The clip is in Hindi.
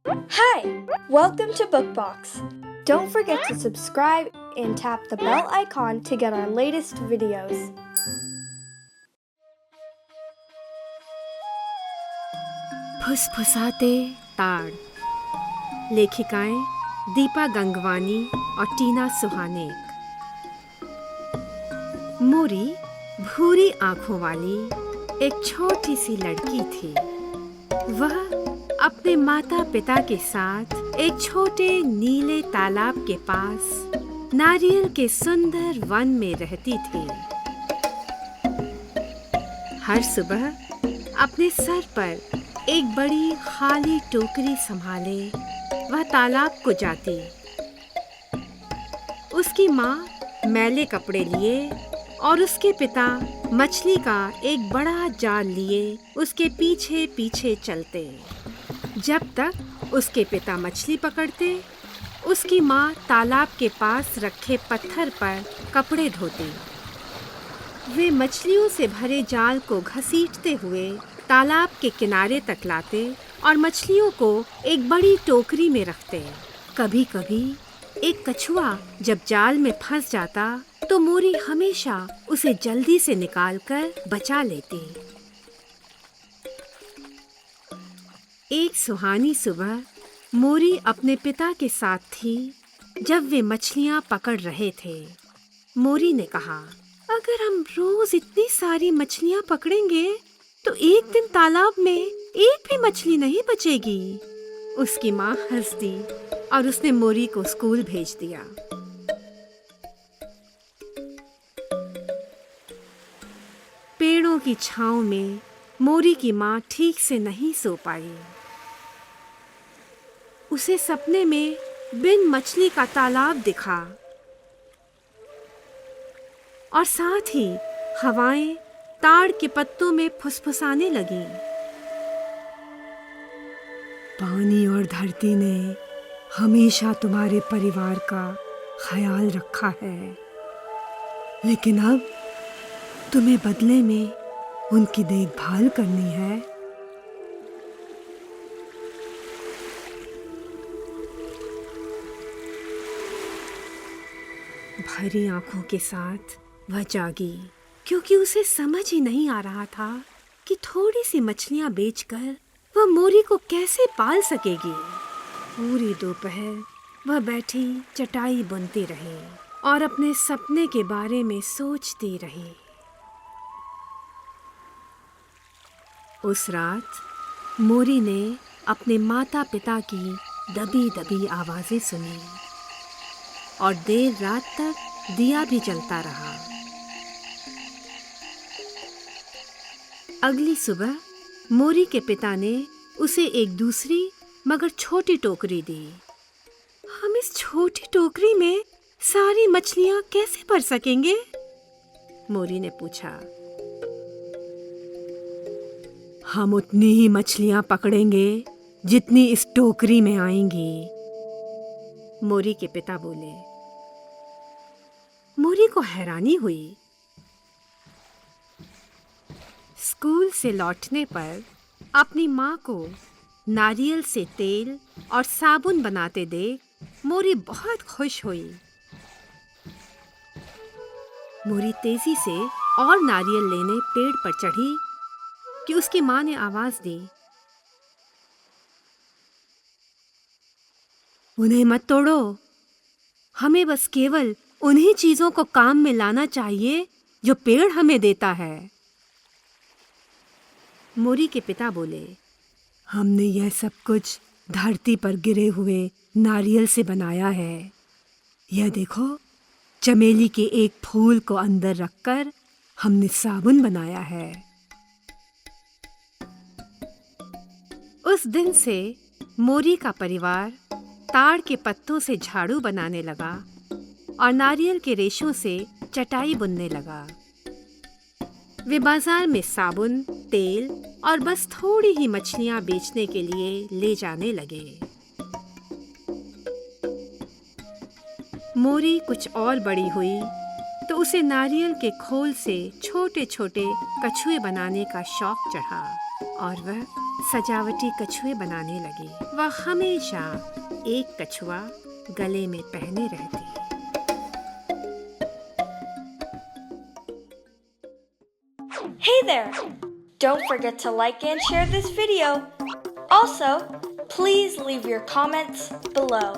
Hi! Welcome to Bookbox. Don't forget to subscribe and tap the bell icon to get our latest videos. फुसफुसाते ताड़। लेखिकाएं दीपा गंगवानी और टीना सुहानेक। मोरी भूरी आंखों वाली एक छोटी सी लड़की थी। वह अपने माता पिता के साथ एक छोटे नीले तालाब के पास नारियल के सुंदर वन में रहती थी। हर सुबह अपने सर पर एक बड़ी खाली टोकरी संभाले वह तालाब को जाती। उसकी माँ मैले कपड़े लिए और उसके पिता मछली का एक बड़ा जाल लिए उसके पीछे पीछे चलते। जब तक उसके पिता मछली पकड़ते, उसकी माँ तालाब के पास रखे पत्थर पर कपड़े धोती। वे मछलियों से भरे जाल को घसीटते हुए तालाब के किनारे तक लाते और मछलियों को एक बड़ी टोकरी में रखते। कभी कभी एक कछुआ जब जाल में फंस जाता तो मोरी हमेशा उसे जल्दी से निकालकर बचा लेती। एक सुहानी सुबह मोरी अपने पिता के साथ थी जब वे मछलियाँ पकड़ रहे थे। मोरी ने कहा, अगर हम रोज इतनी सारी मछलियाँ पकड़ेंगे तो एक दिन तालाब में एक भी मछली नहीं बचेगी। उसकी माँ हंस दी और उसने मोरी को स्कूल भेज दिया। पेड़ों की छांव में मोरी की माँ ठीक से नहीं सो पाई। उसे सपने में बिन मछली का तालाब दिखा और साथ ही हवाएं ताड़ के पत्तों में फुसफुसाने लगी। पानी और धरती ने हमेशा तुम्हारे परिवार का ख्याल रखा है, लेकिन अब तुम्हें बदले में उनकी देखभाल करनी है। भरी आंखों के साथ वह जागी, क्योंकि उसे समझ ही नहीं आ रहा था कि थोड़ी सी मछलियां बेचकर वह मोरी को कैसे पाल सकेगी। पूरी दोपहर वह बैठी चटाई बुनती रही और अपने सपने के बारे में सोचती रही। उस रात मोरी ने अपने माता पिता की दबी दबी आवाजें सुनी और देर रात तक दिया भी जलता रहा। अगली सुबह मोरी के पिता ने उसे एक दूसरी मगर छोटी टोकरी दी। हम इस छोटी टोकरी में सारी मछलियां कैसे भर सकेंगे? मोरी ने पूछा। हम उतनी ही मछलियां पकड़ेंगे जितनी इस टोकरी में आएंगी, मोरी के पिता बोले। मोरी को हैरानी हुई। स्कूल से लौटने पर अपनी माँ को नारियल से तेल और साबुन बनाते देख मोरी बहुत खुश हुई। मोरी तेजी से और नारियल लेने पेड़ पर चढ़ी कि उसकी माँ ने आवाज दी, उन्हें मत तोड़ो, हमें बस केवल उन्हीं चीजों को काम में लाना चाहिए जो पेड़ हमें देता है। मोरी के पिता बोले, हमने यह सब कुछ धरती पर गिरे हुए नारियल से बनाया है। यह देखो, चमेली के एक फूल को अंदर रखकर हमने साबुन बनाया है। उस दिन से मोरी का परिवार ताड़ के पत्तों से झाड़ू बनाने लगा और नारियल के रेशों से चटाई बुनने लगा। वे बाजार में साबुन, तेल और बस थोड़ी ही मछलियां बेचने के लिए ले जाने लगे। मोरी कुछ और बड़ी हुई तो उसे नारियल के खोल से छोटे छोटे कछुए बनाने का शौक चढ़ा और वह सजावटी कछुए बनाने लगी। वह हमेशा एक कछुआ गले में पहने रहती। Hey there! Don't forget to like and share this video. Also, please leave your comments below.